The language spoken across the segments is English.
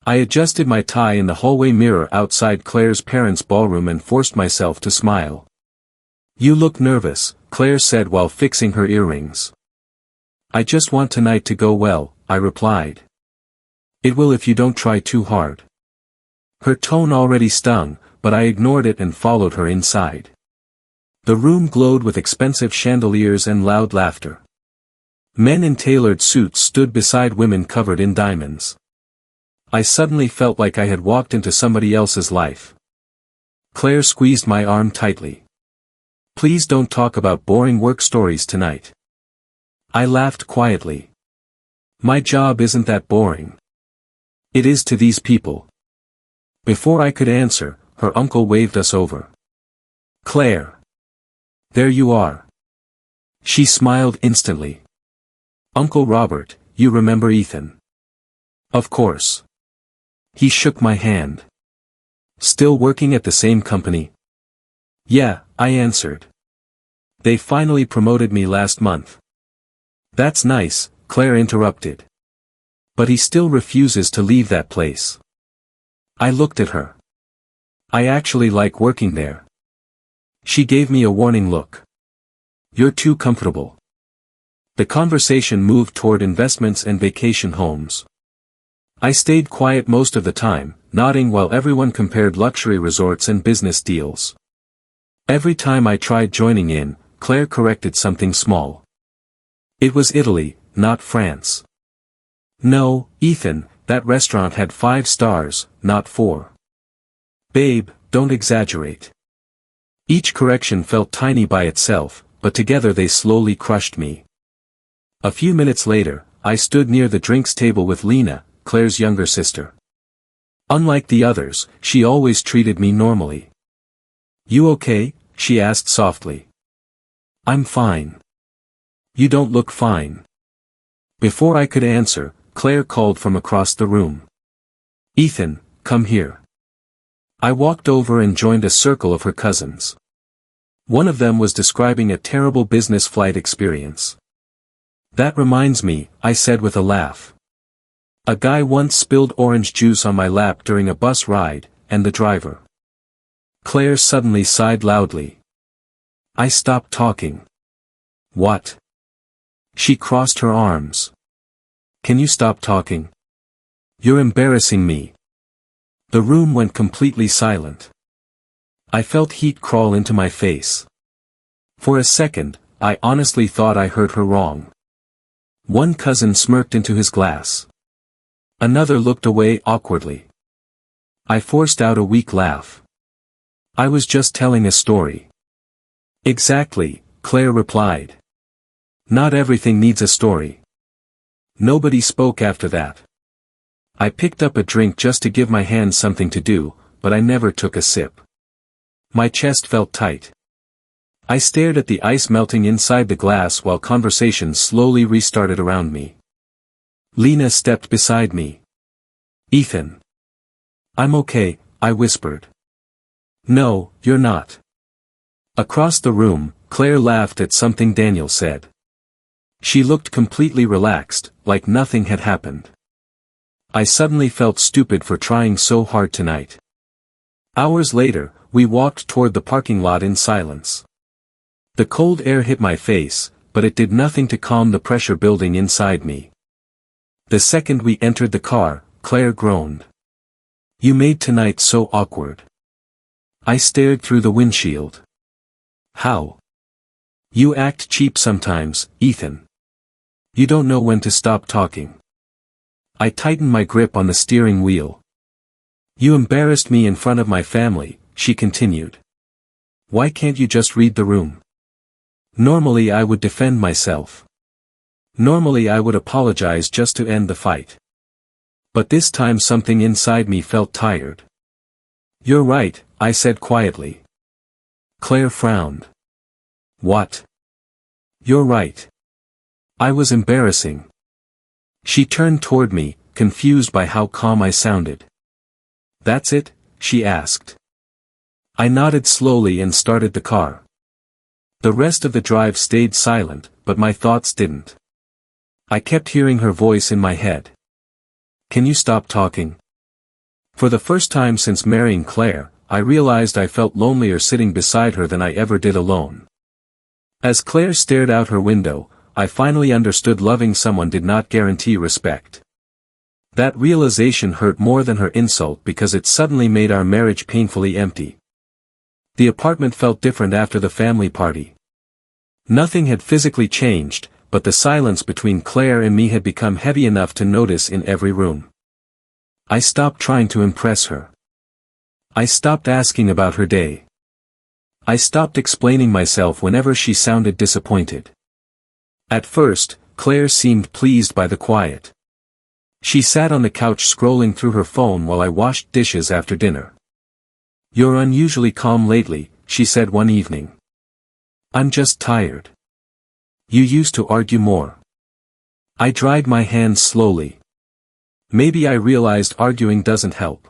I adjusted my tie in the hallway mirror outside Claire's parents' ballroom and forced myself to smile. "You look nervous," Claire said while fixing her earrings. "I just want tonight to go well," I replied. "It will if you don't try too hard." Her tone already stung, but I ignored it and followed her inside. The room glowed with expensive chandeliers and loud laughter. Men in tailored suits stood beside women covered in diamonds. I suddenly felt like I had walked into somebody else's life. Claire squeezed my arm tightly. "Please don't talk about boring work stories tonight." I laughed quietly. "My job isn't that boring. It is to these people." Before I could answer, her uncle waved us over. "Claire. There you are." She smiled instantly. "Uncle Robert, you remember Ethan?" "Of course." He shook my hand. "Still working at the same company?" "Yeah," I answered. "They finally promoted me last month." "That's nice," Claire interrupted. "But he still refuses to leave that place." I looked at her. "I actually like working there." She gave me a warning look. "You're too comfortable." The conversation moved toward investments and vacation homes. I stayed quiet most of the time, nodding while everyone compared luxury resorts and business deals. Every time I tried joining in, Claire corrected something small. "It was Italy, not France." "No, Ethan, that restaurant had 5 stars, not 4. "Babe, don't exaggerate." Each correction felt tiny by itself, but together they slowly crushed me. A few minutes later, I stood near the drinks table with Lena, Claire's younger sister. Unlike the others, she always treated me normally. "You okay?" she asked softly. "I'm fine." "You don't look fine." Before I could answer, Claire called from across the room. "Ethan, come here." I walked over and joined a circle of her cousins. One of them was describing a terrible business flight experience. "That reminds me," I said with a laugh. "A guy once spilled orange juice on my lap during a bus ride, and the driver." Claire suddenly sighed loudly. I stopped talking. "What?" She crossed her arms. "Can you stop talking? You're embarrassing me." The room went completely silent. I felt heat crawl into my face. For a second, I honestly thought I heard her wrong. One cousin smirked into his glass. Another looked away awkwardly. I forced out a weak laugh. "I was just telling a story." "Exactly," Claire replied. "Not everything needs a story." Nobody spoke after that. I picked up a drink just to give my hands something to do, but I never took a sip. My chest felt tight. I stared at the ice melting inside the glass while conversation slowly restarted around me. Lena stepped beside me. "Ethan." "I'm okay," I whispered. "No, you're not." Across the room, Claire laughed at something Daniel said. She looked completely relaxed, like nothing had happened. I suddenly felt stupid for trying so hard tonight. Hours later, we walked toward the parking lot in silence. The cold air hit my face, but it did nothing to calm the pressure building inside me. The second we entered the car, Claire groaned. "You made tonight so awkward." I stared through the windshield. "How?" "You act cheap sometimes, Ethan. You don't know when to stop talking." I tightened my grip on the steering wheel. "You embarrassed me in front of my family," she continued. "Why can't you just read the room?" Normally I would defend myself. Normally I would apologize just to end the fight. But this time something inside me felt tired. "You're right," I said quietly. Claire frowned. "What?" "You're right. I was embarrassing." She turned toward me, confused by how calm I sounded. "That's it?" she asked. I nodded slowly and started the car. The rest of the drive stayed silent, but my thoughts didn't. I kept hearing her voice in my head. "Can you stop talking? For the first time since marrying Claire, I realized I felt lonelier sitting beside her than I ever did alone. As Claire stared out her window, I finally understood loving someone did not guarantee respect. That realization hurt more than her insult because it suddenly made our marriage painfully empty. The apartment felt different after the family party. Nothing had physically changed, but the silence between Claire and me had become heavy enough to notice in every room. I stopped trying to impress her. I stopped asking about her day. I stopped explaining myself whenever she sounded disappointed. At first, Claire seemed pleased by the quiet. She sat on the couch scrolling through her phone while I washed dishes after dinner. "You're unusually calm lately," she said one evening. "I'm just tired. You used to argue more." I dried my hands slowly. Maybe I realized arguing doesn't help.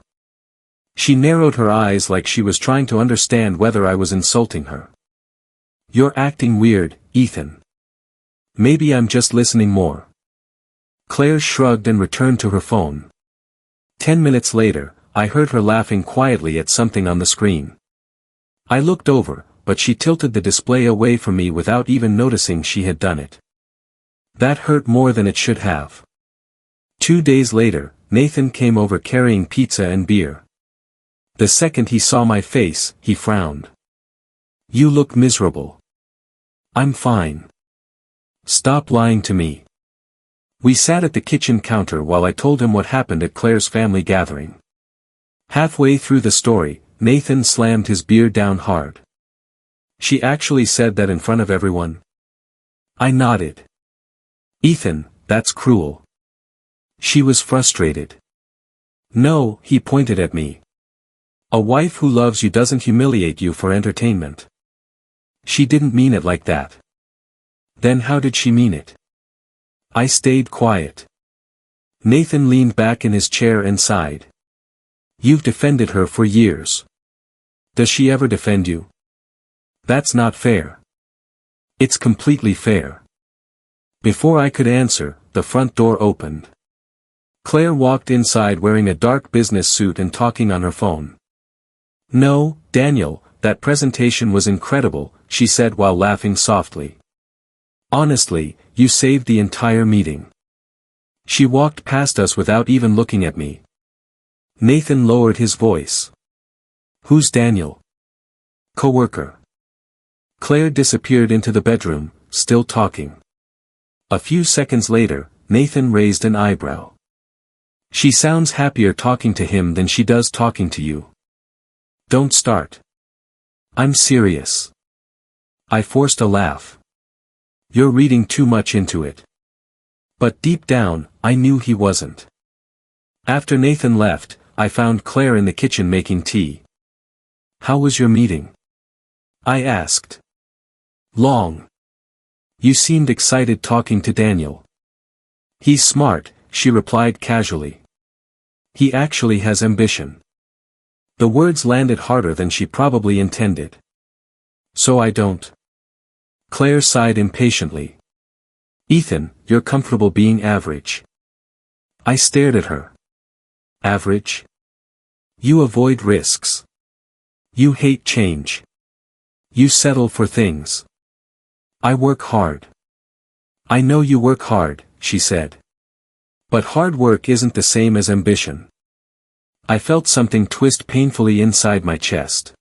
She narrowed her eyes like she was trying to understand whether I was insulting her. "You're acting weird, Ethan. Maybe I'm just listening more." Claire shrugged and returned to her phone. 10 minutes later, I heard her laughing quietly at something on the screen. I looked over, but she tilted the display away from me without even noticing she had done it. That hurt more than it should have. 2 days later, Nathan came over carrying pizza and beer. The second he saw my face, he frowned. "You look miserable." "I'm fine. Stop lying to me." We sat at the kitchen counter while I told him what happened at Claire's family gathering. Halfway through the story, Nathan slammed his beer down hard. "She actually said that in front of everyone?" I nodded. "Ethan, that's cruel." She was frustrated. "No," he pointed at me. "A wife who loves you doesn't humiliate you for entertainment." She didn't mean it like that. Then how did she mean it? I stayed quiet. Nathan leaned back in his chair and sighed. "You've defended her for years. Does she ever defend you?" "That's not fair." "It's completely fair." Before I could answer, the front door opened. Claire walked inside wearing a dark business suit and talking on her phone. "No, Daniel, that presentation was incredible," she said while laughing softly. "Honestly, you saved the entire meeting." She walked past us without even looking at me. Nathan lowered his voice. "Who's Daniel?" "Coworker." Claire disappeared into the bedroom, still talking. A few seconds later, Nathan raised an eyebrow. "She sounds happier talking to him than she does talking to you." "Don't start." "I'm serious." I forced a laugh. "You're reading too much into it." But deep down, I knew he wasn't. After Nathan left, I found Claire in the kitchen making tea. "How was your meeting?" I asked. "Long. You seemed excited talking to Daniel." "He's smart," she replied casually. "He actually has ambition." The words landed harder than she probably intended. "So I don't." Claire sighed impatiently. "Ethan, you're comfortable being average." I stared at her. "Average? You avoid risks. You hate change. You settle for things. I work hard." "I know you work hard," she said. "But hard work isn't the same as ambition." I felt something twist painfully inside my chest.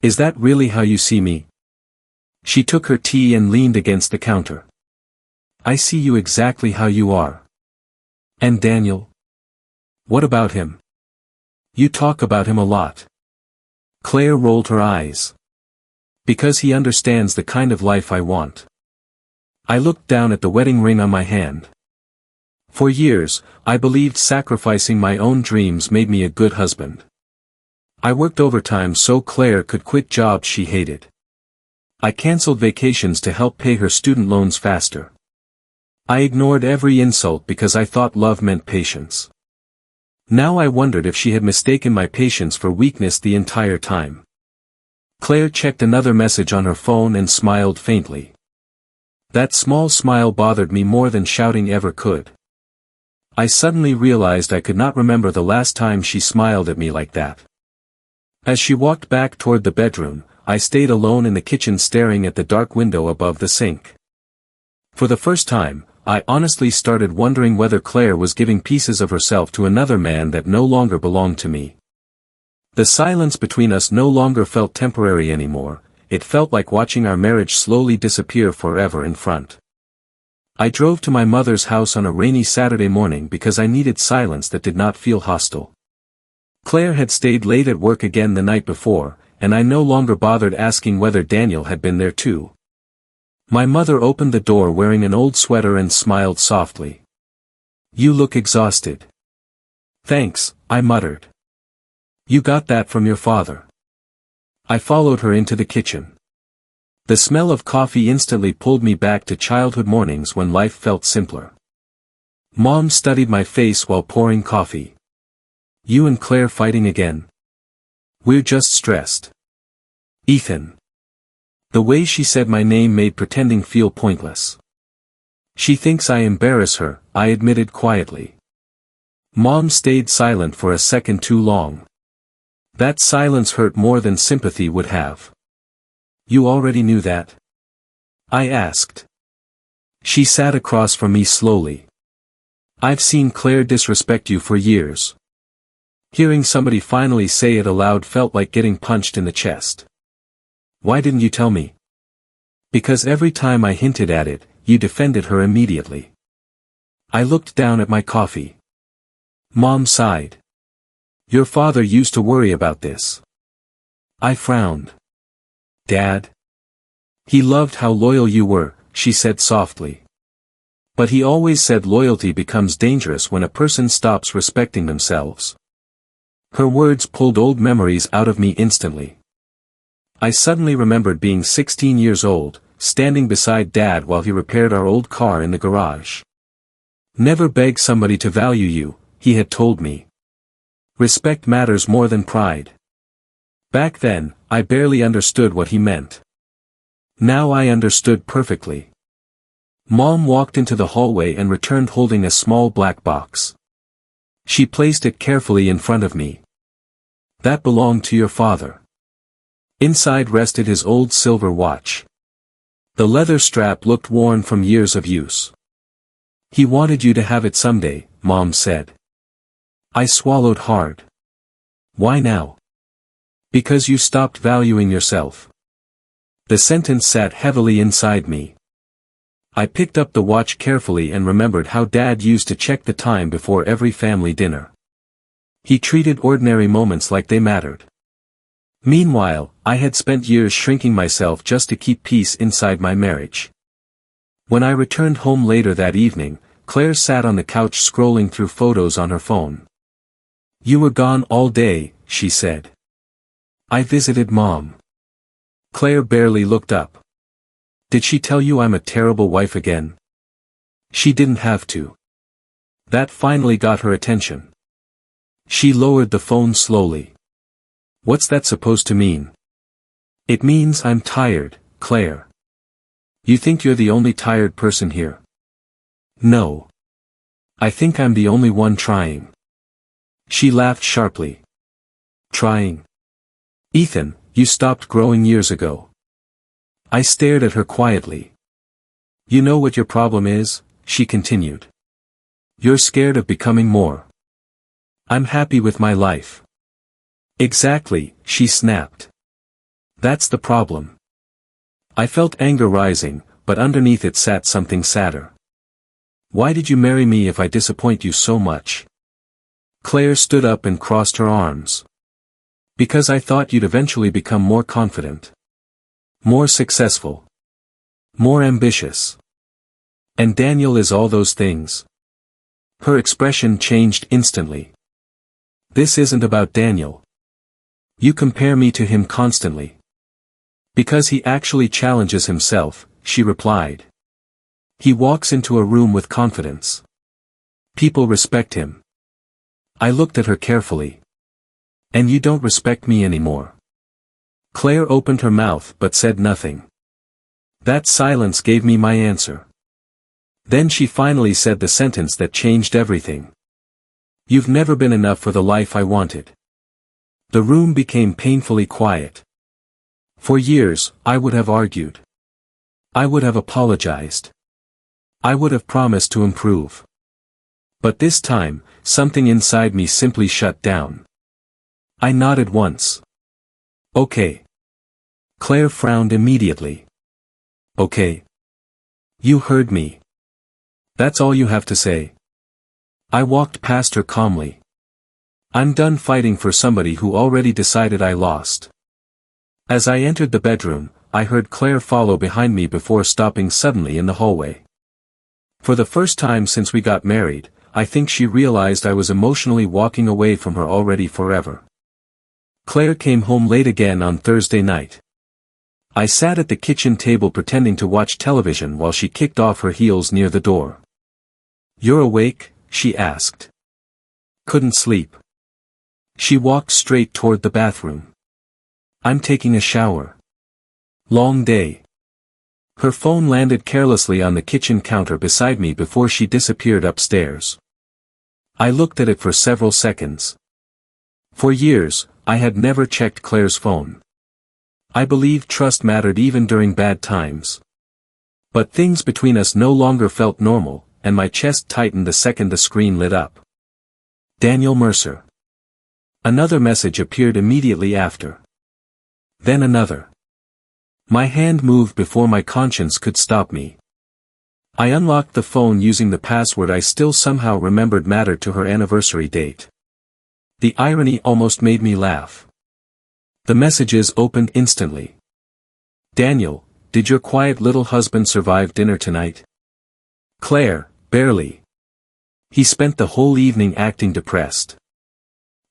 "Is that really how you see me?" She took her tea and leaned against the counter. "I see you exactly how you are." "And Daniel? What about him?" "You talk about him a lot." Claire rolled her eyes. "Because he understands the kind of life I want." I looked down at the wedding ring on my hand. For years, I believed sacrificing my own dreams made me a good husband. I worked overtime so Claire could quit jobs she hated. I canceled vacations to help pay her student loans faster. I ignored every insult because I thought love meant patience. Now I wondered if she had mistaken my patience for weakness the entire time. Claire checked another message on her phone and smiled faintly. That small smile bothered me more than shouting ever could. I suddenly realized I could not remember the last time she smiled at me like that. As she walked back toward the bedroom, I stayed alone in the kitchen staring at the dark window above the sink. For the first time, I honestly started wondering whether Claire was giving pieces of herself to another man that no longer belonged to me. The silence between us no longer felt temporary anymore, it felt like watching our marriage slowly disappear forever in front. I drove to my mother's house on a rainy Saturday morning because I needed silence that did not feel hostile. Claire had stayed late at work again the night before, and I no longer bothered asking whether Daniel had been there too. My mother opened the door wearing an old sweater and smiled softly. "You look exhausted." "Thanks," I muttered. "You got that from your father." I followed her into the kitchen. The smell of coffee instantly pulled me back to childhood mornings when life felt simpler. Mom studied my face while pouring coffee. "You and Claire fighting again?" "We're just stressed." "Ethan." The way she said my name made pretending feel pointless. "She thinks I embarrass her," I admitted quietly. Mom stayed silent for a second too long. That silence hurt more than sympathy would have. "You already knew that?" I asked. She sat across from me slowly. "I've seen Claire disrespect you for years." Hearing somebody finally say it aloud felt like getting punched in the chest. "Why didn't you tell me?" "Because every time I hinted at it, you defended her immediately." I looked down at my coffee. Mom sighed. "Your father used to worry about this." I frowned. "Dad?" "He loved how loyal you were," she said softly. "But he always said loyalty becomes dangerous when a person stops respecting themselves." Her words pulled old memories out of me instantly. I suddenly remembered being 16 years old, standing beside Dad while he repaired our old car in the garage. "Never beg somebody to value you," he had told me. "Respect matters more than pride." Back then, I barely understood what he meant. Now I understood perfectly. Mom walked into the hallway and returned holding a small black box. She placed it carefully in front of me. "That belonged to your father." Inside rested his old silver watch. The leather strap looked worn from years of use. "He wanted you to have it someday," Mom said. I swallowed hard. "Why now?" "Because you stopped valuing yourself." The sentence sat heavily inside me. I picked up the watch carefully and remembered how Dad used to check the time before every family dinner. He treated ordinary moments like they mattered. Meanwhile, I had spent years shrinking myself just to keep peace inside my marriage. When I returned home later that evening, Claire sat on the couch scrolling through photos on her phone. "You were gone all day," she said. "I visited Mom." Claire barely looked up. "Did she tell you I'm a terrible wife again?" "She didn't have to." That finally got her attention. She lowered the phone slowly. "What's that supposed to mean?" "It means I'm tired, Claire." "You think you're the only tired person here?" "No. I think I'm the only one trying." She laughed sharply. "Trying? Ethan, you stopped growing years ago." I stared at her quietly. "You know what your problem is?" she continued. "You're scared of becoming more." "I'm happy with my life." "Exactly," she snapped. "That's the problem." I felt anger rising, but underneath it sat something sadder. "Why did you marry me if I disappoint you so much?" Claire stood up and crossed her arms. "Because I thought you'd eventually become more confident. More successful. More ambitious. And Daniel is all those things." Her expression changed instantly. "This isn't about Daniel. You compare me to him constantly." "Because he actually challenges himself," she replied. "He walks into a room with confidence. People respect him." I looked at her carefully. "And you don't respect me anymore." Claire opened her mouth but said nothing. That silence gave me my answer. Then she finally said the sentence that changed everything. "You've never been enough for the life I wanted." The room became painfully quiet. For years, I would have argued. I would have apologized. I would have promised to improve. But this time, something inside me simply shut down. I nodded once. "Okay." Claire frowned immediately. "Okay. You heard me. That's all you have to say." I walked past her calmly. I'm done fighting for somebody who already decided I lost. As I entered the bedroom, I heard Claire follow behind me before stopping suddenly in the hallway. For the first time since we got married, I think she realized I was emotionally walking away from her already forever. Claire came home late again on Thursday night. I sat at the kitchen table pretending to watch television while she kicked off her heels near the door. "You're awake?" she asked. "Couldn't sleep." She walked straight toward the bathroom. "I'm taking a shower. Long day." Her phone landed carelessly on the kitchen counter beside me before she disappeared upstairs. I looked at it for several seconds. For years, I had never checked Claire's phone. I believed trust mattered even during bad times. But things between us no longer felt normal, and my chest tightened the second the screen lit up. Daniel Mercer. Another message appeared immediately after. Then another. My hand moved before my conscience could stop me. I unlocked the phone using the password I still somehow remembered mattered to her anniversary date. The irony almost made me laugh. The messages opened instantly. "Daniel, did your quiet little husband survive dinner tonight?" "Claire, barely. He spent the whole evening acting depressed."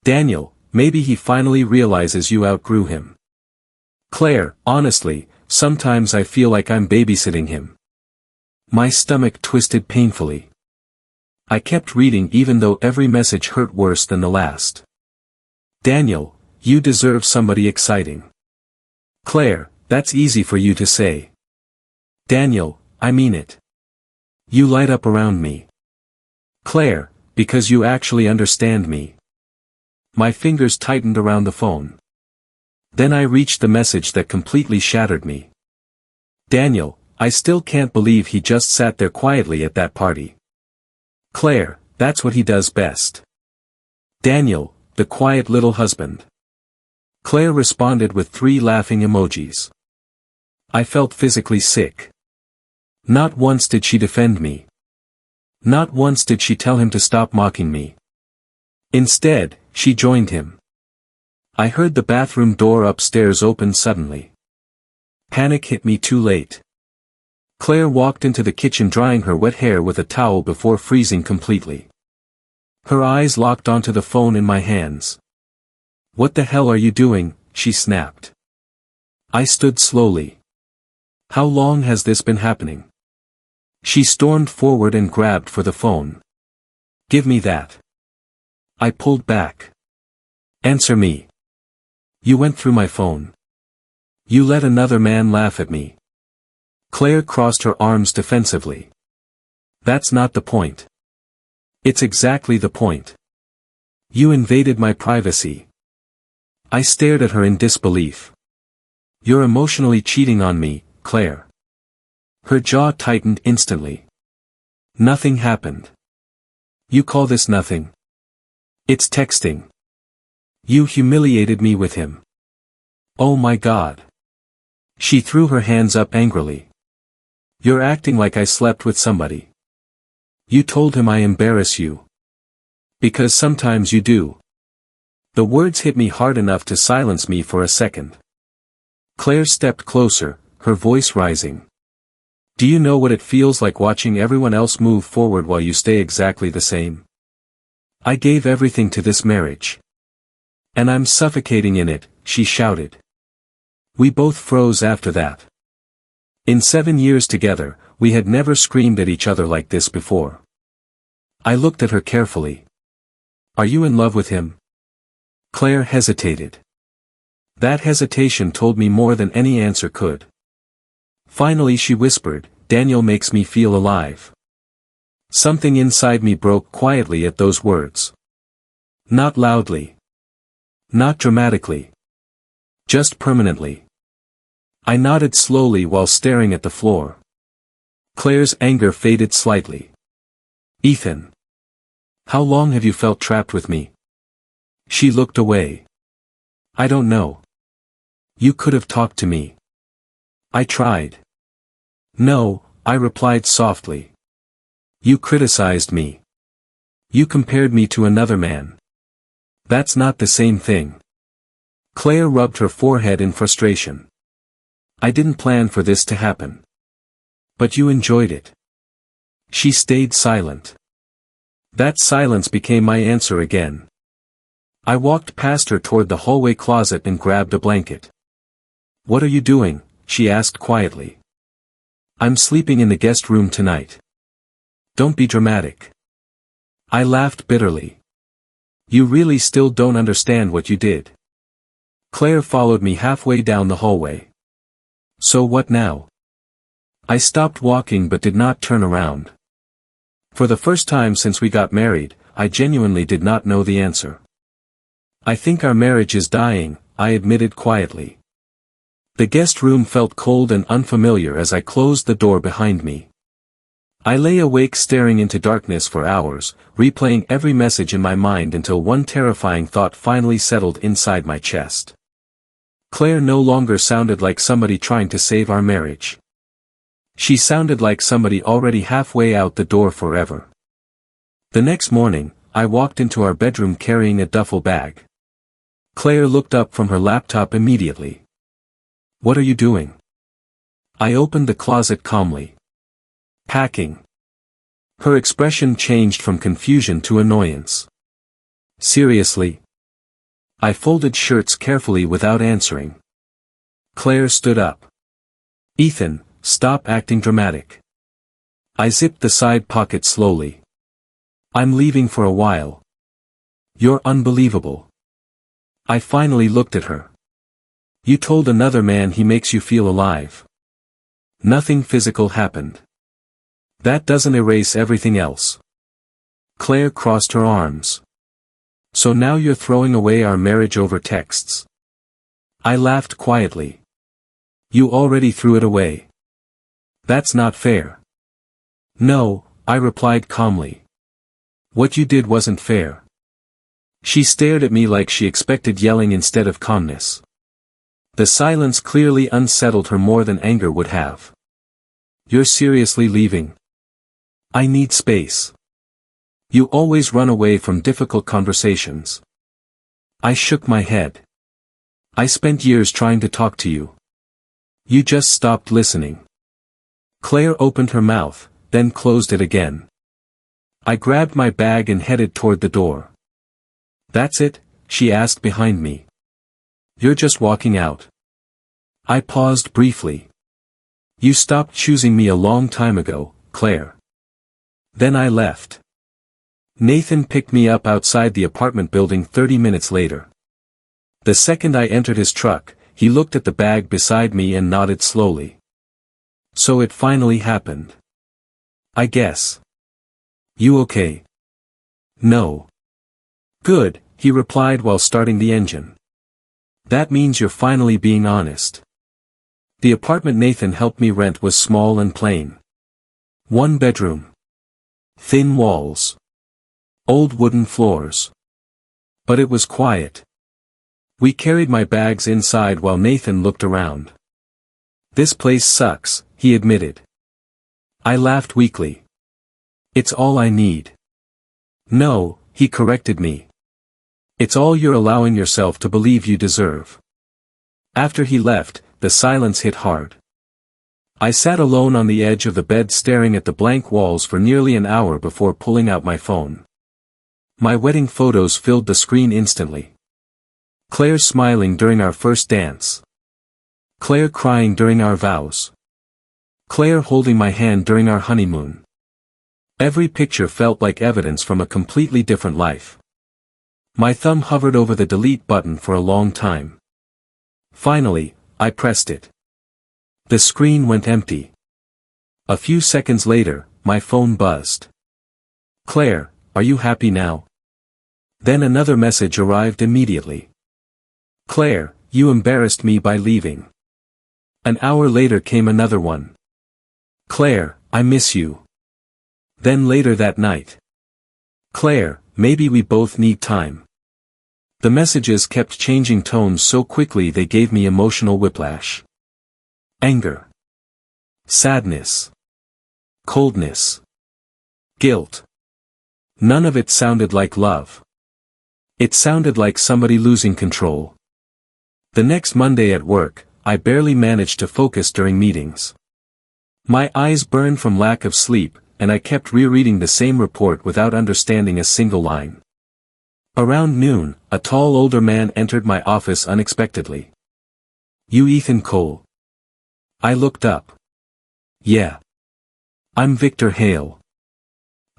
"Daniel, maybe he finally realizes you outgrew him." "Claire, honestly, sometimes I feel like I'm babysitting him." My stomach twisted painfully. I kept reading even though every message hurt worse than the last. "Daniel, you deserve somebody exciting." "Claire, that's easy for you to say." "Daniel, I mean it. You light up around me." "Claire, because you actually understand me." My fingers tightened around the phone. Then I reached the message that completely shattered me. "Daniel, I still can't believe he just sat there quietly at that party." "Claire, that's what he does best." "Daniel, the quiet little husband." Claire responded with 3 laughing emojis. I felt physically sick. Not once did she defend me. Not once did she tell him to stop mocking me. Instead, she joined him. I heard the bathroom door upstairs open suddenly. Panic hit me too late. Claire walked into the kitchen drying her wet hair with a towel before freezing completely. Her eyes locked onto the phone in my hands. "What the hell are you doing?" she snapped. I stood slowly. "How long has this been happening?" She stormed forward and grabbed for the phone. "Give me that." I pulled back. "Answer me. You went through my phone. You let another man laugh at me." Claire crossed her arms defensively. "That's not the point." "It's exactly the point. You invaded my privacy." I stared at her in disbelief. "You're emotionally cheating on me, Claire." Her jaw tightened instantly. "Nothing happened." "You call this nothing?" "It's texting. You humiliated me with him." "Oh my God." She threw her hands up angrily. "You're acting like I slept with somebody. You told him I embarrass you. Because sometimes you do." The words hit me hard enough to silence me for a second. Claire stepped closer, her voice rising. "Do you know what it feels like watching everyone else move forward while you stay exactly the same? I gave everything to this marriage. And I'm suffocating in it," she shouted. We both froze after that. In 7 years together, we had never screamed at each other like this before. I looked at her carefully. "Are you in love with him?" Claire hesitated. That hesitation told me more than any answer could. Finally she whispered, "Daniel makes me feel alive." Something inside me broke quietly at those words. Not loudly. Not dramatically. Just permanently. I nodded slowly while staring at the floor. Claire's anger faded slightly. Ethan. How long have you felt trapped with me? She looked away. I don't know. You could have talked to me. I tried. No, I replied softly. You criticized me. You compared me to another man. That's not the same thing. Claire rubbed her forehead in frustration. I didn't plan for this to happen. But you enjoyed it. She stayed silent. That silence became my answer again. I walked past her toward the hallway closet and grabbed a blanket. What are you doing? She asked quietly. I'm sleeping in the guest room tonight. Don't be dramatic. I laughed bitterly. You really still don't understand what you did. Claire followed me halfway down the hallway. So what now? I stopped walking but did not turn around. For the first time since we got married, I genuinely did not know the answer. I think our marriage is dying, I admitted quietly. The guest room felt cold and unfamiliar as I closed the door behind me. I lay awake staring into darkness for hours, replaying every message in my mind until one terrifying thought finally settled inside my chest. Claire no longer sounded like somebody trying to save our marriage. She sounded like somebody already halfway out the door forever. The next morning, I walked into our bedroom carrying a duffel bag. Claire looked up from her laptop immediately. What are you doing? I opened the closet calmly. Packing. Her expression changed from confusion to annoyance. Seriously? I folded shirts carefully without answering. Claire stood up. Ethan, stop acting dramatic. I zipped the side pocket slowly. I'm leaving for a while. You're unbelievable. I finally looked at her. You told another man he makes you feel alive. Nothing physical happened. That doesn't erase everything else. Claire crossed her arms. So now you're throwing away our marriage over texts. I laughed quietly. You already threw it away. That's not fair. No, I replied calmly. What you did wasn't fair. She stared at me like she expected yelling instead of calmness. The silence clearly unsettled her more than anger would have. You're seriously leaving? I need space. You always run away from difficult conversations. I shook my head. I spent years trying to talk to you. You just stopped listening. Claire opened her mouth, then closed it again. I grabbed my bag and headed toward the door. That's it? She asked behind me. You're just walking out. I paused briefly. You stopped choosing me a long time ago, Claire. Then I left. Nathan picked me up outside the apartment building 30 minutes later. The second I entered his truck, he looked at the bag beside me and nodded slowly. So it finally happened. I guess. You okay? No. Good, he replied while starting the engine. That means you're finally being honest. The apartment Nathan helped me rent was small and plain. 1 bedroom. Thin walls. Old wooden floors. But it was quiet. We carried my bags inside while Nathan looked around. This place sucks, he admitted. I laughed weakly. It's all I need. No, he corrected me. It's all you're allowing yourself to believe you deserve. After he left, the silence hit hard. I sat alone on the edge of the bed staring at the blank walls for nearly an hour before pulling out my phone. My wedding photos filled the screen instantly. Claire smiling during our first dance. Claire crying during our vows. Claire holding my hand during our honeymoon. Every picture felt like evidence from a completely different life. My thumb hovered over the delete button for a long time. Finally, I pressed it. The screen went empty. A few seconds later, my phone buzzed. Claire, are you happy now? Then another message arrived immediately. Claire, you embarrassed me by leaving. An hour later came another one. Claire, I miss you. Then later that night. Claire, maybe we both need time. The messages kept changing tones so quickly they gave me emotional whiplash. Anger. Sadness. Coldness. Guilt. None of it sounded like love. It sounded like somebody losing control. The next Monday at work, I barely managed to focus during meetings. My eyes burned from lack of sleep, and I kept rereading the same report without understanding a single line. Around noon, a tall older man entered my office unexpectedly. You Ethan Cole? I looked up. Yeah. I'm Victor Hale.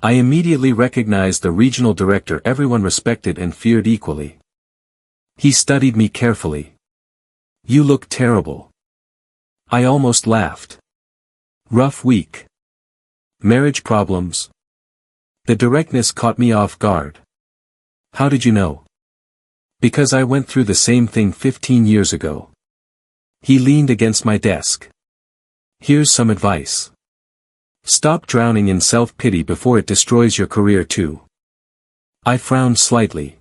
I immediately recognized the regional director everyone respected and feared equally. He studied me carefully. You look terrible. I almost laughed. Rough week. Marriage problems. The directness caught me off guard. How did you know? Because I went through the same thing 15 years ago. He leaned against my desk. Here's some advice. Stop drowning in self-pity before it destroys your career too. I frowned slightly.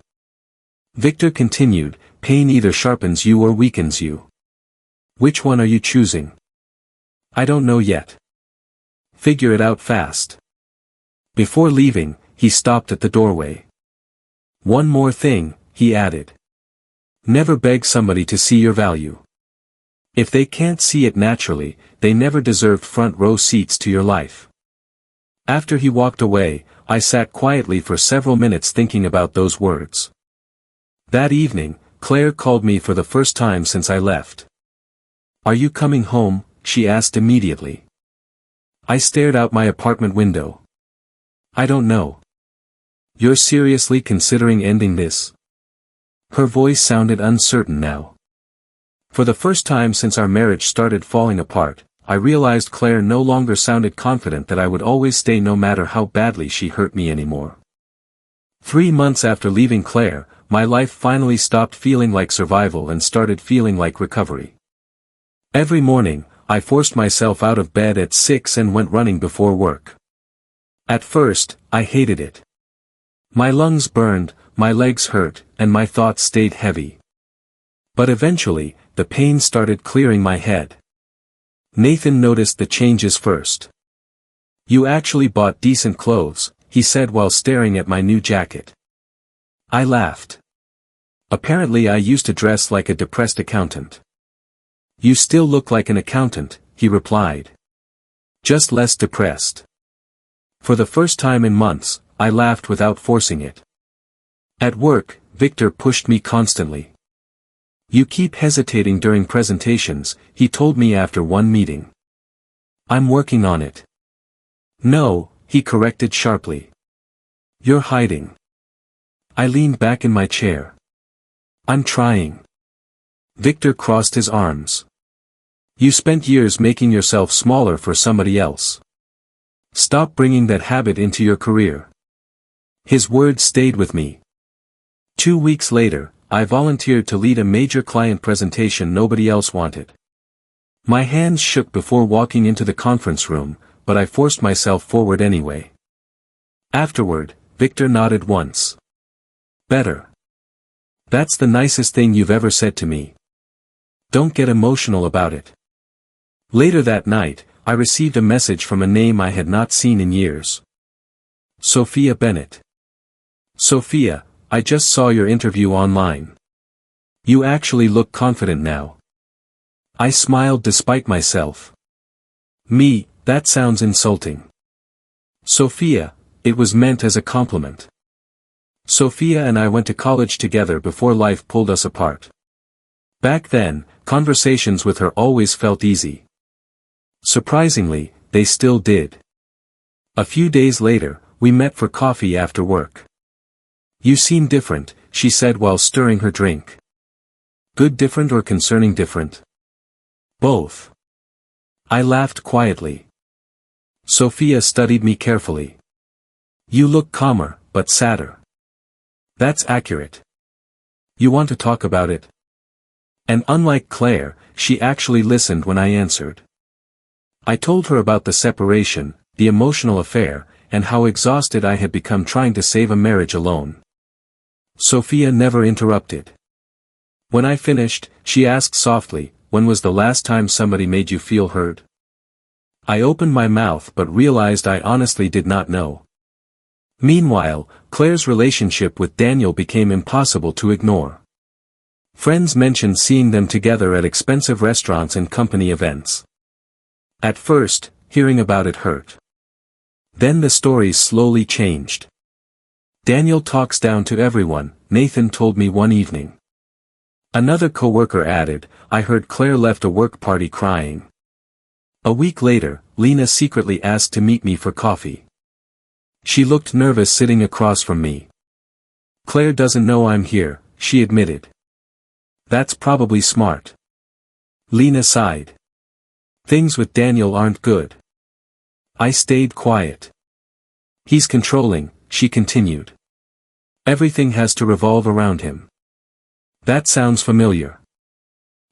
Victor continued, pain either sharpens you or weakens you. Which one are you choosing? I don't know yet. Figure it out fast. Before leaving, he stopped at the doorway. One more thing, he added. Never beg somebody to see your value. If they can't see it naturally, they never deserved front row seats to your life. After he walked away, I sat quietly for several minutes thinking about those words. That evening, Claire called me for the first time since I left. Are you coming home? She asked immediately. I stared out my apartment window. I don't know. You're seriously considering ending this? Her voice sounded uncertain now. For the first time since our marriage started falling apart, I realized Claire no longer sounded confident that I would always stay no matter how badly she hurt me anymore. 3 months after leaving Claire, my life finally stopped feeling like survival and started feeling like recovery. Every morning, I forced myself out of bed at 6 and went running before work. At first, I hated it. My lungs burned, my legs hurt, and my thoughts stayed heavy. But eventually, the pain started clearing my head. Nathan noticed the changes first. You actually bought decent clothes, he said while staring at my new jacket. I laughed. Apparently I used to dress like a depressed accountant. You still look like an accountant, he replied. Just less depressed. For the first time in months, I laughed without forcing it. At work, Victor pushed me constantly. You keep hesitating during presentations, he told me after one meeting. I'm working on it. No, he corrected sharply. You're hiding. I leaned back in my chair. I'm trying. Victor crossed his arms. You spent years making yourself smaller for somebody else. Stop bringing that habit into your career. His words stayed with me. 2 weeks later, I volunteered to lead a major client presentation nobody else wanted. My hands shook before walking into the conference room, but I forced myself forward anyway. Afterward, Victor nodded once. Better. That's the nicest thing you've ever said to me. Don't get emotional about it. Later that night, I received a message from a name I had not seen in years. Sophia Bennett. Sophia, I just saw your interview online. You actually look confident now. I smiled despite myself. Me, that sounds insulting. Sophia, it was meant as a compliment. Sophia and I went to college together before life pulled us apart. Back then, conversations with her always felt easy. Surprisingly, they still did. A few days later, we met for coffee after work. You seem different, she said while stirring her drink. Good different or concerning different? Both. I laughed quietly. Sophia studied me carefully. You look calmer, but sadder. That's accurate. You want to talk about it? And unlike Claire, she actually listened when I answered. I told her about the separation, the emotional affair, and how exhausted I had become trying to save a marriage alone. Sophia never interrupted. When I finished, she asked softly, "When was the last time somebody made you feel heard?" I opened my mouth but realized I honestly did not know. Meanwhile, Claire's relationship with Daniel became impossible to ignore. Friends mentioned seeing them together at expensive restaurants and company events. At first, hearing about it hurt. Then the stories slowly changed. Daniel talks down to everyone, Nathan told me one evening. Another coworker added, I heard Claire left a work party crying. A week later, Lena secretly asked to meet me for coffee. She looked nervous sitting across from me. Claire doesn't know I'm here, she admitted. That's probably smart. Lena sighed. Things with Daniel aren't good. I stayed quiet. He's controlling, she continued. Everything has to revolve around him. That sounds familiar.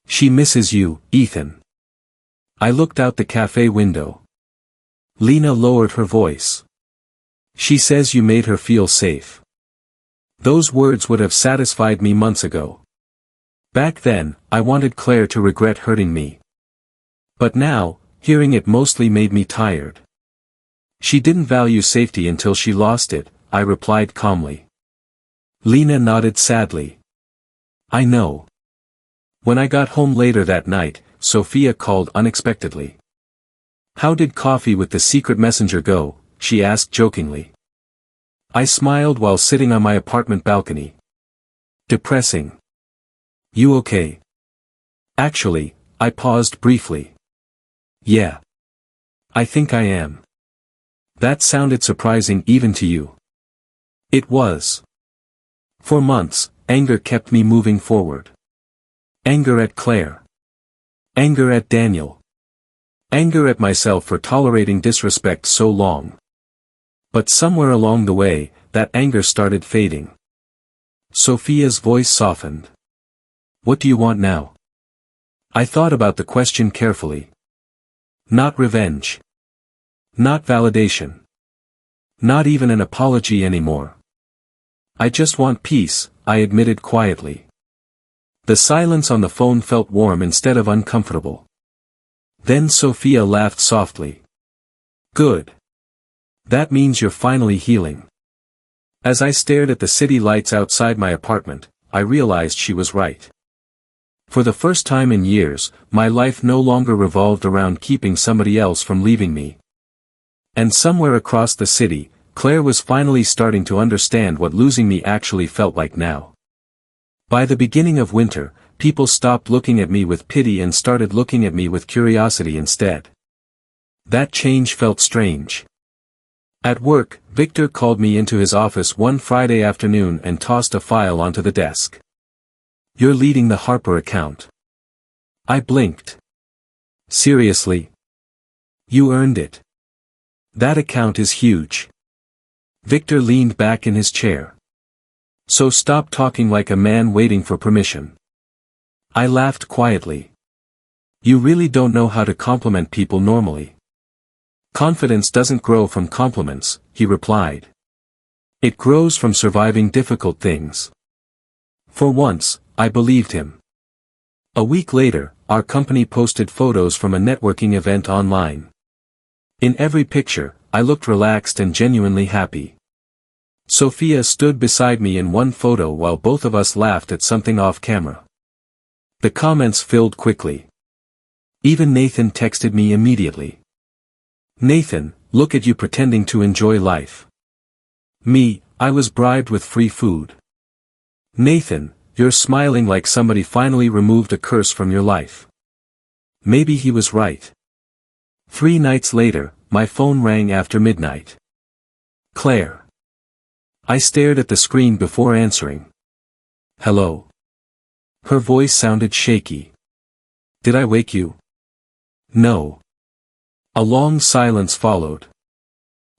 She misses you, Ethan. I looked out the cafe window. Lena lowered her voice. She says you made her feel safe. Those words would have satisfied me months ago. Back then, I wanted Claire to regret hurting me. But now, hearing it mostly made me tired. She didn't value safety until she lost it, I replied calmly. Lena nodded sadly. I know. When I got home later that night, Sophia called unexpectedly. How did coffee with the secret messenger go? She asked jokingly. I smiled while sitting on my apartment balcony. Depressing. You okay? Actually, I paused briefly. Yeah. I think I am. That sounded surprising even to you. It was. For months, anger kept me moving forward. Anger at Claire. Anger at Daniel. Anger at myself for tolerating disrespect so long. But somewhere along the way, that anger started fading. Sophia's voice softened. What do you want now? I thought about the question carefully. Not revenge. Not validation. Not even an apology anymore. I just want peace, I admitted quietly. The silence on the phone felt warm instead of uncomfortable. Then Sophia laughed softly. Good. That means you're finally healing. As I stared at the city lights outside my apartment, I realized she was right. For the first time in years, my life no longer revolved around keeping somebody else from leaving me. And somewhere across the city, Claire was finally starting to understand what losing me actually felt like now. By the beginning of winter, people stopped looking at me with pity and started looking at me with curiosity instead. That change felt strange. At work, Victor called me into his office one Friday afternoon and tossed a file onto the desk. You're leading the Harper account. I blinked. Seriously? You earned it. That account is huge. Victor leaned back in his chair. So stop talking like a man waiting for permission. I laughed quietly. You really don't know how to compliment people normally. Confidence doesn't grow from compliments, he replied. It grows from surviving difficult things. For once, I believed him. A week later, our company posted photos from a networking event online. In every picture, I looked relaxed and genuinely happy. Sophia stood beside me in one photo while both of us laughed at something off camera. The comments filled quickly. Even Nathan texted me immediately. Nathan, look at you pretending to enjoy life. Me, I was bribed with free food. Nathan, you're smiling like somebody finally removed a curse from your life. Maybe he was right. 3 nights later, my phone rang after midnight. Claire. I stared at the screen before answering. Hello. Her voice sounded shaky. Did I wake you? No. A long silence followed.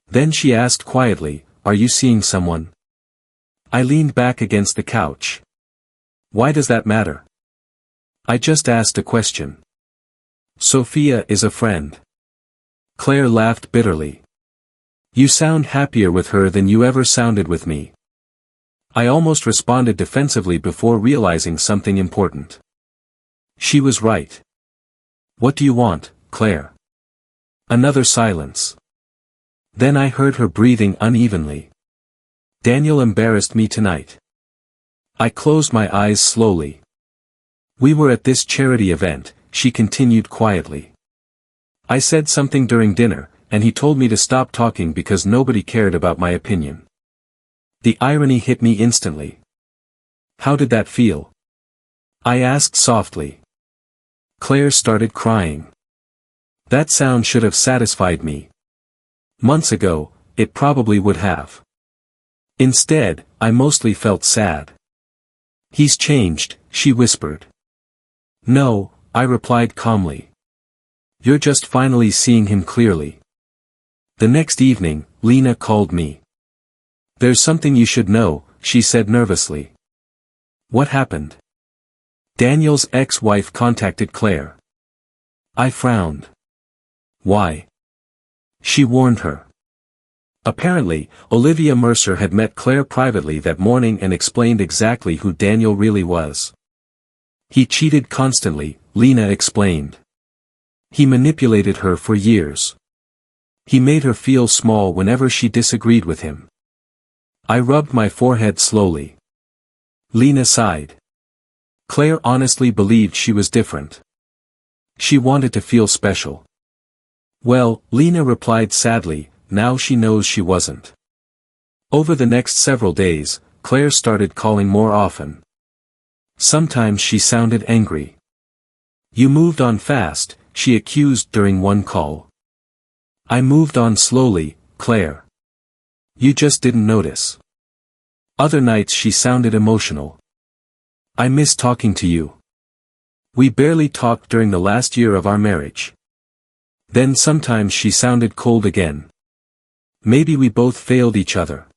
Then she asked quietly, are you seeing someone? I leaned back against the couch. Why does that matter? I just asked a question. Sophia is a friend. Claire laughed bitterly. You sound happier with her than you ever sounded with me. I almost responded defensively before realizing something important. She was right. What do you want, Claire? Another silence. Then I heard her breathing unevenly. Daniel embarrassed me tonight. I closed my eyes slowly. We were at this charity event, she continued quietly. I said something during dinner, and he told me to stop talking because nobody cared about my opinion. The irony hit me instantly. How did that feel? I asked softly. Claire started crying. That sound should have satisfied me. Months ago, it probably would have. Instead, I mostly felt sad. He's changed, she whispered. No, I replied calmly. You're just finally seeing him clearly. The next evening, Lena called me. There's something you should know, she said nervously. What happened? Daniel's ex-wife contacted Claire. I frowned. Why? She warned her. Apparently, Olivia Mercer had met Claire privately that morning and explained exactly who Daniel really was. He cheated constantly, Lena explained. He manipulated her for years. He made her feel small whenever she disagreed with him. I rubbed my forehead slowly. Lena sighed. Claire honestly believed she was different. She wanted to feel special. Well, Lena replied sadly, now she knows she wasn't. Over the next several days, Claire started calling more often. Sometimes she sounded angry. You moved on fast, she accused during one call. I moved on slowly, Claire. You just didn't notice. Other nights she sounded emotional. I miss talking to you. We barely talked during the last year of our marriage. Then sometimes she sounded cold again. Maybe we both failed each other.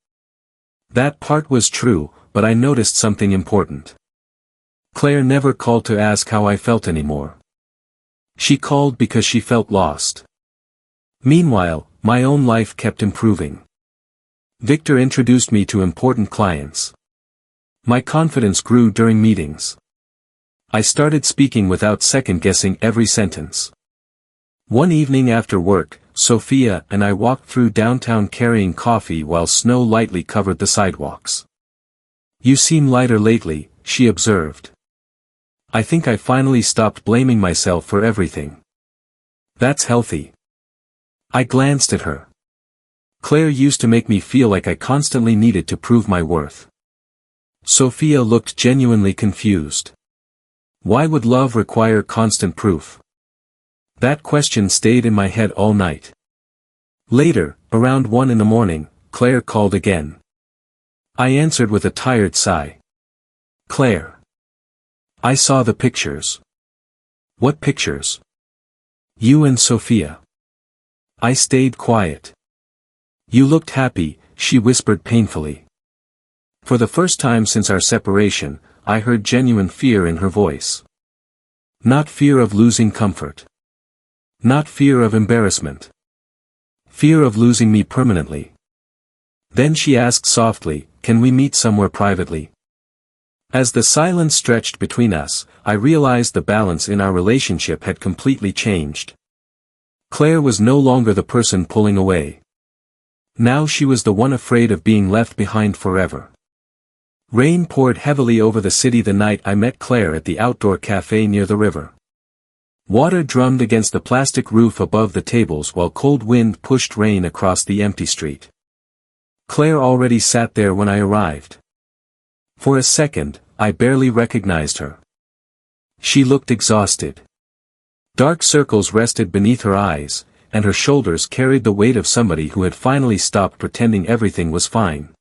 That part was true, but I noticed something important. Claire never called to ask how I felt anymore. She called because she felt lost. Meanwhile, my own life kept improving. Victor introduced me to important clients. My confidence grew during meetings. I started speaking without second-guessing every sentence. One evening after work, Sophia and I walked through downtown carrying coffee while snow lightly covered the sidewalks. You seem lighter lately, she observed. I think I finally stopped blaming myself for everything. That's healthy. I glanced at her. Claire used to make me feel like I constantly needed to prove my worth. Sophia looked genuinely confused. Why would love require constant proof? That question stayed in my head all night. Later, around 1 in the morning, Claire called again. I answered with a tired sigh. Claire. I saw the pictures. What pictures? You and Sophia. I stayed quiet. You looked happy, she whispered painfully. For the first time since our separation, I heard genuine fear in her voice. Not fear of losing comfort. Not fear of embarrassment. Fear of losing me permanently. Then she asked softly, can we meet somewhere privately? As the silence stretched between us, I realized the balance in our relationship had completely changed. Claire was no longer the person pulling away. Now she was the one afraid of being left behind forever. Rain poured heavily over the city the night I met Claire at the outdoor cafe near the river. Water drummed against the plastic roof above the tables while cold wind pushed rain across the empty street. Claire already sat there when I arrived. For a second, I barely recognized her. She looked exhausted. Dark circles rested beneath her eyes, and her shoulders carried the weight of somebody who had finally stopped pretending everything was fine.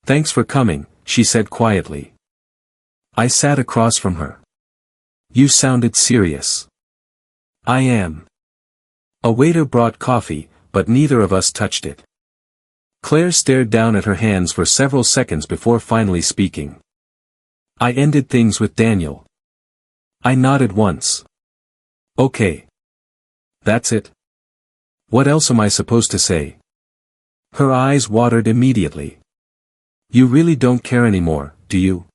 Thanks for coming, she said quietly. I sat across from her. You sounded serious. I am. A waiter brought coffee, but neither of us touched it. Claire stared down at her hands for several seconds before finally speaking. I ended things with Daniel. I nodded once. Okay. That's it? What else am I supposed to say? Her eyes watered immediately. You really don't care anymore, do you?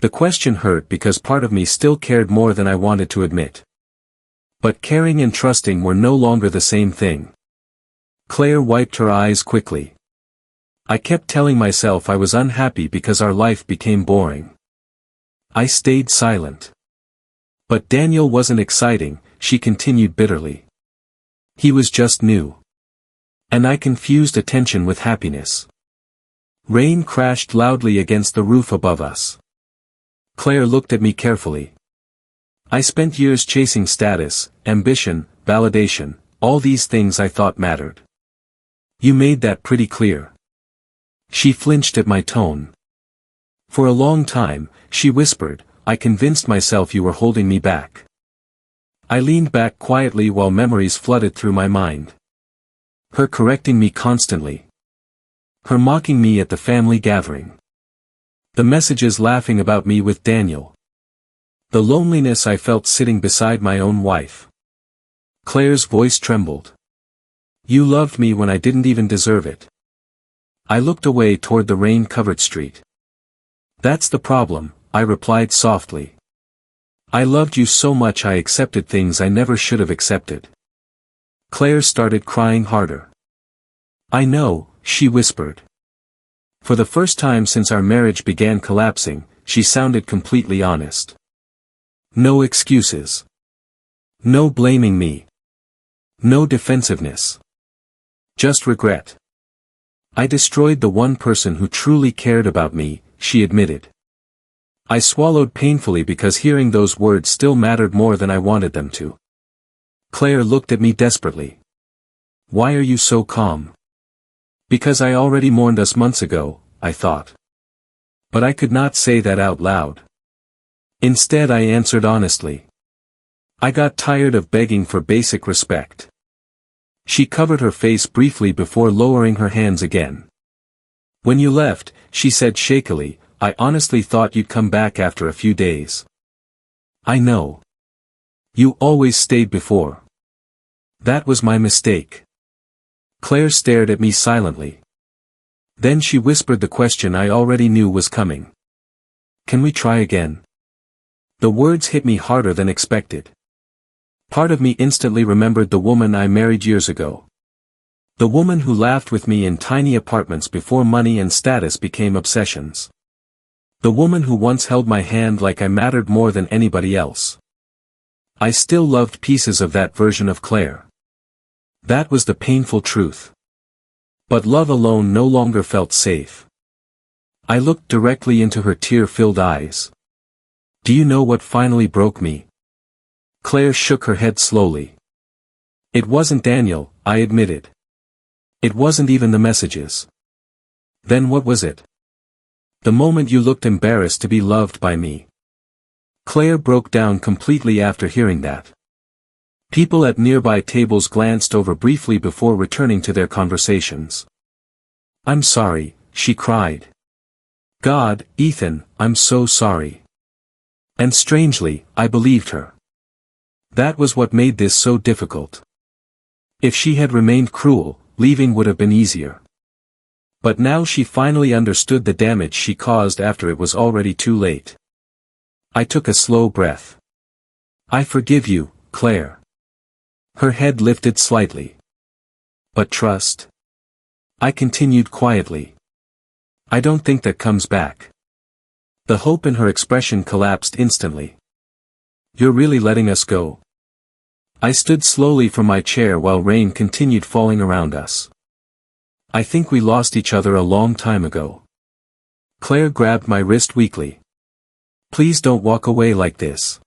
The question hurt because part of me still cared more than I wanted to admit. But caring and trusting were no longer the same thing. Claire wiped her eyes quickly. I kept telling myself I was unhappy because our life became boring. I stayed silent. But Daniel wasn't exciting, she continued bitterly. He was just new. And I confused attention with happiness. Rain crashed loudly against the roof above us. Claire looked at me carefully. I spent years chasing status, ambition, validation, all these things I thought mattered. You made that pretty clear. She flinched at my tone. For a long time, she whispered, I convinced myself you were holding me back. I leaned back quietly while memories flooded through my mind. Her correcting me constantly. Her mocking me at the family gathering. The messages laughing about me with Daniel. The loneliness I felt sitting beside my own wife. Claire's voice trembled. You loved me when I didn't even deserve it. I looked away toward the rain-covered street. That's the problem, I replied softly. I loved you so much I accepted things I never should have accepted. Claire started crying harder. I know, she whispered. For the first time since our marriage began collapsing, she sounded completely honest. No excuses. No blaming me. No defensiveness. Just regret. I destroyed the one person who truly cared about me, she admitted. I swallowed painfully because hearing those words still mattered more than I wanted them to. Claire looked at me desperately. Why are you so calm? Because I already mourned us months ago, I thought. But I could not say that out loud. Instead I answered honestly. I got tired of begging for basic respect. She covered her face briefly before lowering her hands again. When you left, she said shakily, I honestly thought you'd come back after a few days. I know. You always stayed before. That was my mistake. Claire stared at me silently. Then she whispered the question I already knew was coming. Can we try again? The words hit me harder than expected. Part of me instantly remembered the woman I married years ago. The woman who laughed with me in tiny apartments before money and status became obsessions. The woman who once held my hand like I mattered more than anybody else. I still loved pieces of that version of Claire. That was the painful truth. But love alone no longer felt safe. I looked directly into her tear-filled eyes. Do you know what finally broke me? Claire shook her head slowly. It wasn't Daniel, I admitted. It wasn't even the messages. Then what was it? The moment you looked embarrassed to be loved by me. Claire broke down completely after hearing that. People at nearby tables glanced over briefly before returning to their conversations. I'm sorry, she cried. God, Ethan, I'm so sorry. And strangely, I believed her. That was what made this so difficult. If she had remained cruel, leaving would have been easier. But now she finally understood the damage she caused after it was already too late. I took a slow breath. I forgive you, Claire. Her head lifted slightly. But trust? I continued quietly. I don't think that comes back. The hope in her expression collapsed instantly. You're really letting us go? I stood slowly from my chair while rain continued falling around us. I think we lost each other a long time ago. Claire grabbed my wrist weakly. Please don't walk away like this.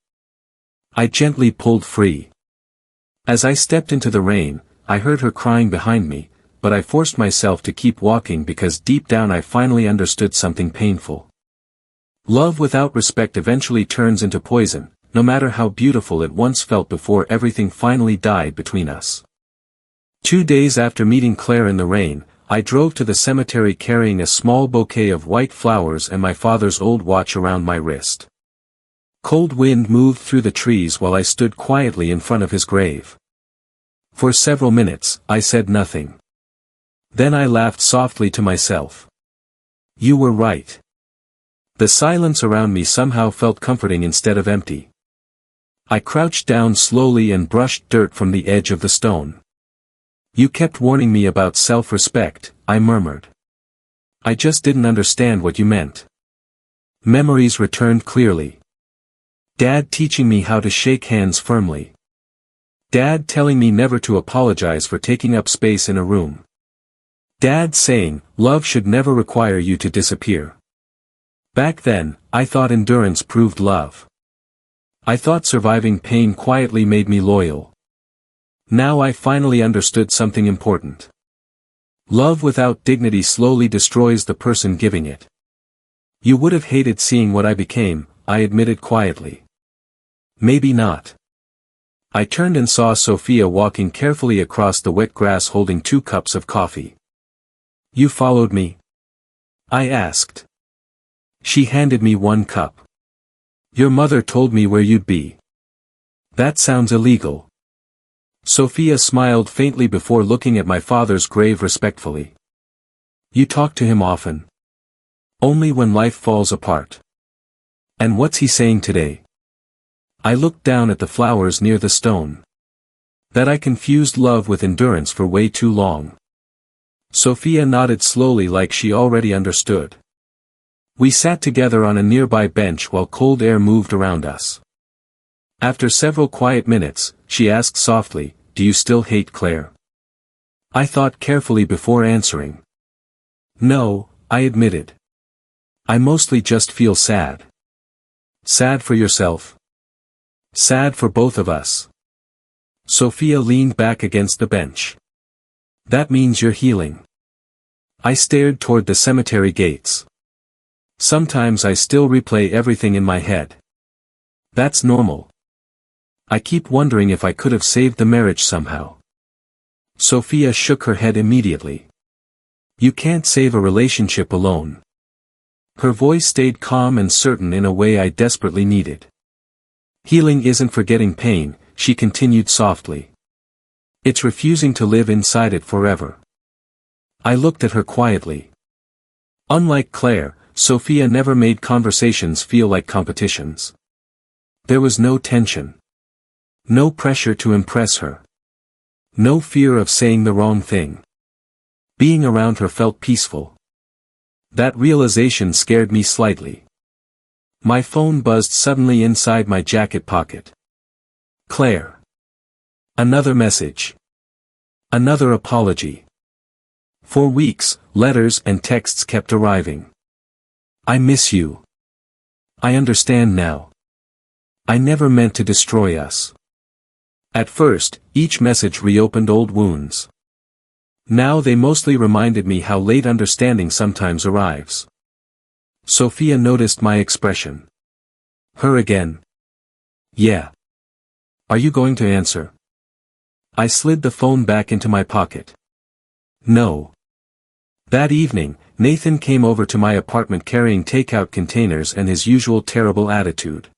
I gently pulled free. As I stepped into the rain, I heard her crying behind me, but I forced myself to keep walking because deep down I finally understood something painful. Love without respect eventually turns into poison, no matter how beautiful it once felt before everything finally died between us. 2 days after meeting Claire in the rain, I drove to the cemetery carrying a small bouquet of white flowers and my father's old watch around my wrist. Cold wind moved through the trees while I stood quietly in front of his grave. For several minutes, I said nothing. Then I laughed softly to myself. You were right. The silence around me somehow felt comforting instead of empty. I crouched down slowly and brushed dirt from the edge of the stone. You kept warning me about self-respect, I murmured. I just didn't understand what you meant. Memories returned clearly. Dad teaching me how to shake hands firmly. Dad telling me never to apologize for taking up space in a room. Dad saying, love should never require you to disappear. Back then, I thought endurance proved love. I thought surviving pain quietly made me loyal. Now I finally understood something important. Love without dignity slowly destroys the person giving it. You would have hated seeing what I became, I admitted quietly. Maybe not. I turned and saw Sophia walking carefully across the wet grass holding 2 cups of coffee. You followed me? I asked. She handed me 1 cup. Your mother told me where you'd be. That sounds illegal. Sophia smiled faintly before looking at my father's grave respectfully. You talk to him often. Only when life falls apart. And what's he saying today? I looked down at the flowers near the stone. That I confused love with endurance for way too long. Sophia nodded slowly like she already understood. We sat together on a nearby bench while cold air moved around us. After several quiet minutes, she asked softly, do you still hate Claire? I thought carefully before answering. No, I admitted. I mostly just feel sad. Sad for yourself. Sad for both of us. Sophia leaned back against the bench. That means you're healing. I stared toward the cemetery gates. Sometimes I still replay everything in my head. That's normal. I keep wondering if I could have saved the marriage somehow. Sophia shook her head immediately. You can't save a relationship alone. Her voice stayed calm and certain in a way I desperately needed. Healing isn't forgetting pain, she continued softly. It's refusing to live inside it forever. I looked at her quietly. Unlike Claire, Sophia never made conversations feel like competitions. There was no tension. No pressure to impress her. No fear of saying the wrong thing. Being around her felt peaceful. That realization scared me slightly. My phone buzzed suddenly inside my jacket pocket. Claire. Another message. Another apology. For weeks, letters and texts kept arriving. I miss you. I understand now. I never meant to destroy us. At first, each message reopened old wounds. Now they mostly reminded me how late understanding sometimes arrives. Sophia noticed my expression. Her again. Yeah. Are you going to answer? I slid the phone back into my pocket. No. That evening, Nathan came over to my apartment carrying takeout containers and his usual terrible attitude.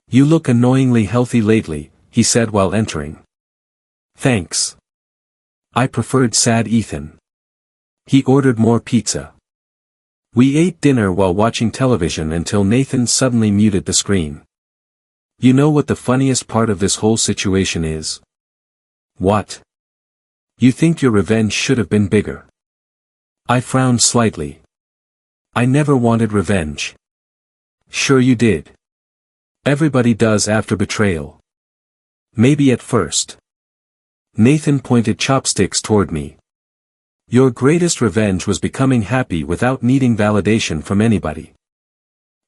You look annoyingly healthy lately, he said while entering. Thanks. I preferred sad Ethan. He ordered more pizza. We ate dinner while watching television until Nathan suddenly muted the screen. You know what the funniest part of this whole situation is? What? You think your revenge should have been bigger. I frowned slightly. I never wanted revenge. Sure you did. Everybody does after betrayal. Maybe at first. Nathan pointed chopsticks toward me. Your greatest revenge was becoming happy without needing validation from anybody.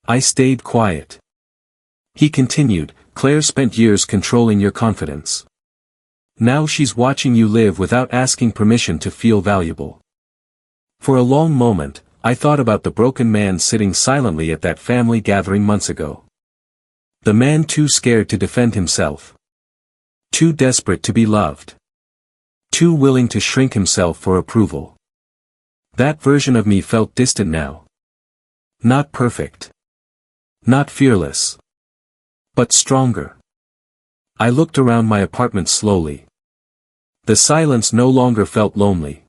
I stayed quiet. He continued, Claire spent years controlling your confidence. Now she's watching you live without asking permission to feel valuable. For a long moment, I thought about the broken man sitting silently at that family gathering months ago. The man too scared to defend himself. Too desperate to be loved. Too willing to shrink himself for approval. That version of me felt distant now. Not perfect. Not fearless. But stronger. I looked around my apartment slowly. The silence no longer felt lonely.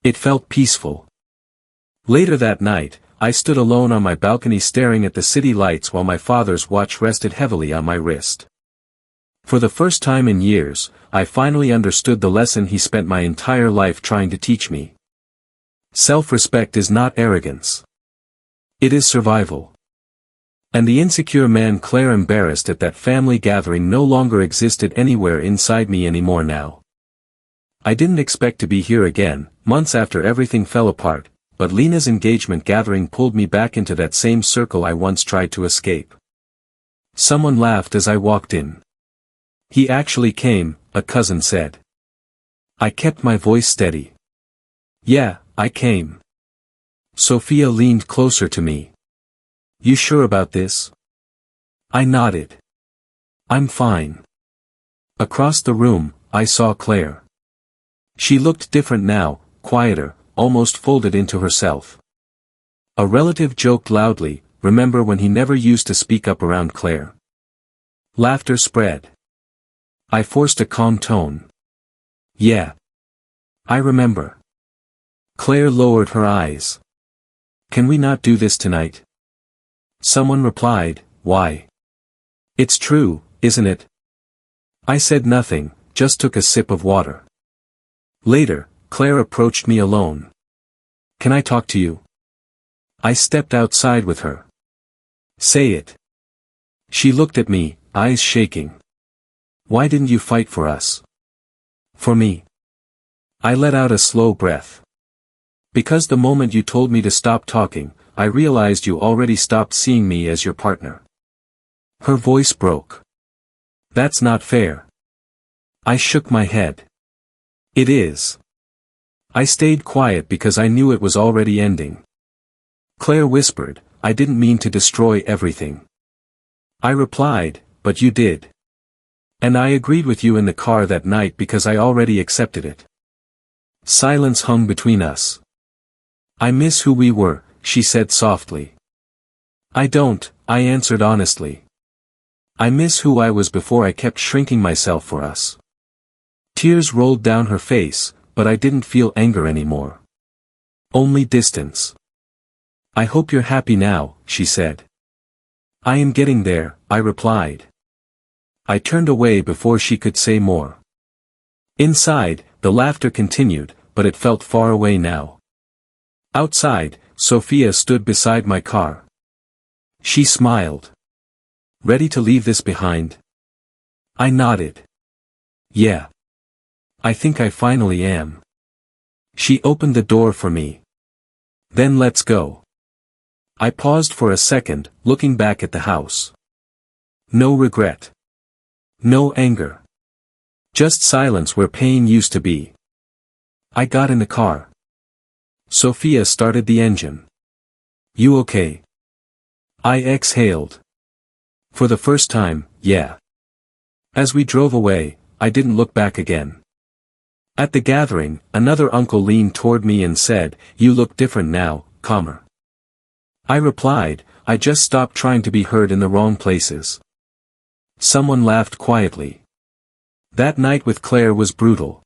It felt peaceful. Later that night, I stood alone on my balcony staring at the city lights while my father's watch rested heavily on my wrist. For the first time in years, I finally understood the lesson he spent my entire life trying to teach me. Self-respect is not arrogance. It is survival. And the insecure man Claire embarrassed at that family gathering no longer existed anywhere inside me anymore now. I didn't expect to be here again, months after everything fell apart, but Lena's engagement gathering pulled me back into that same circle I once tried to escape. Someone laughed as I walked in. He actually came, a cousin said. I kept my voice steady. Yeah, I came. Sophia leaned closer to me. You sure about this? I nodded. I'm fine. Across the room, I saw Claire. She looked different now, quieter, almost folded into herself. A relative joked loudly, remember when he never used to speak up around Claire? Laughter spread. I forced a calm tone. Yeah. I remember. Claire lowered her eyes. Can we not do this tonight? Someone replied, why? It's true, isn't it? I said nothing, just took a sip of water. Later, Claire approached me alone. Can I talk to you? I stepped outside with her. Say it. She looked at me, eyes shaking. Why didn't you fight for us? For me. I let out a slow breath. Because the moment you told me to stop talking, I realized you already stopped seeing me as your partner. Her voice broke. That's not fair. I shook my head. It is. I stayed quiet because I knew it was already ending. Claire whispered, I didn't mean to destroy everything. I replied, but you did. And I agreed with you in the car that night because I already accepted it. Silence hung between us. I miss who we were, she said softly. I don't, I answered honestly. I miss who I was before I kept shrinking myself for us. Tears rolled down her face, but I didn't feel anger anymore. Only distance. I hope you're happy now, she said. I am getting there, I replied. I turned away before she could say more. Inside, the laughter continued, but it felt far away now. Outside, Sophia stood beside my car. She smiled. Ready to leave this behind? I nodded. Yeah. I think I finally am. She opened the door for me. Then let's go. I paused for a second, looking back at the house. No regret. No anger. Just silence where pain used to be. I got in the car. Sophia started the engine. You okay? I exhaled. For the first time, yeah. As we drove away, I didn't look back again. At the gathering, another uncle leaned toward me and said, you look different now, calmer. I replied, I just stopped trying to be heard in the wrong places. Someone laughed quietly. That night with Claire was brutal.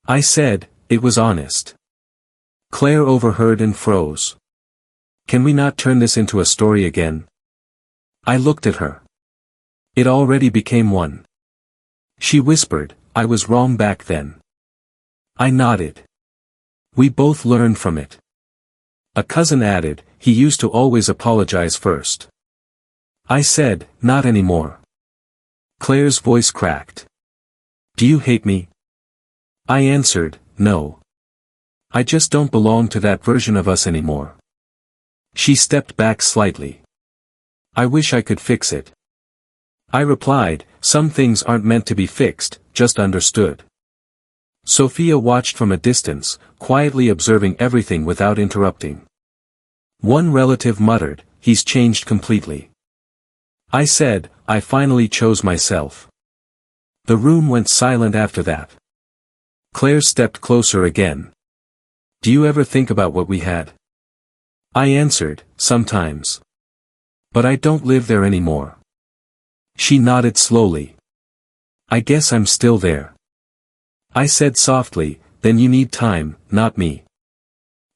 I said, it was honest. Claire overheard and froze. Can we not turn this into a story again? I looked at her. It already became one. She whispered, I was wrong back then. I nodded. We both learned from it. A cousin added, he used to always apologize first. I said, not anymore. Claire's voice cracked. Do you hate me? I answered, no. I just don't belong to that version of us anymore. She stepped back slightly. I wish I could fix it. I replied, some things aren't meant to be fixed, just understood. Sophia watched from a distance, quietly observing everything without interrupting. One relative muttered, he's changed completely. I said, I finally chose myself. The room went silent after that. Claire stepped closer again. Do you ever think about what we had? I answered, sometimes. But I don't live there anymore. She nodded slowly. I guess I'm still there. I said softly, then you need time, not me.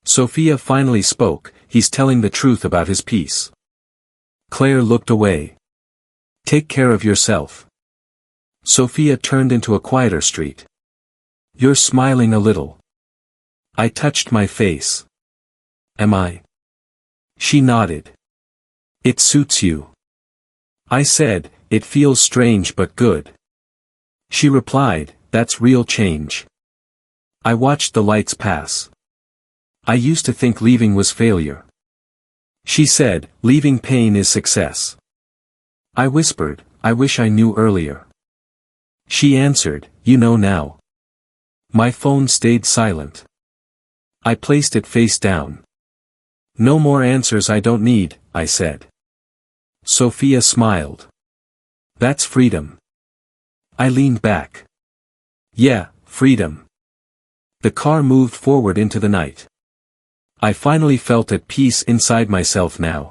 Sophia finally spoke, he's telling the truth about his piece. Claire looked away. Take care of yourself. Sophia turned into a quieter street. You're smiling a little. I touched my face. Am I? She nodded. It suits you. I said, it feels strange but good. She replied, that's real change. I watched the lights pass. I used to think leaving was failure. She said, leaving pain is success. I whispered, I wish I knew earlier. She answered, you know now. My phone stayed silent. I placed it face down. No more answers I don't need, I said. Sophia smiled. That's freedom. I leaned back. Yeah, freedom. The car moved forward into the night. I finally felt at peace inside myself now.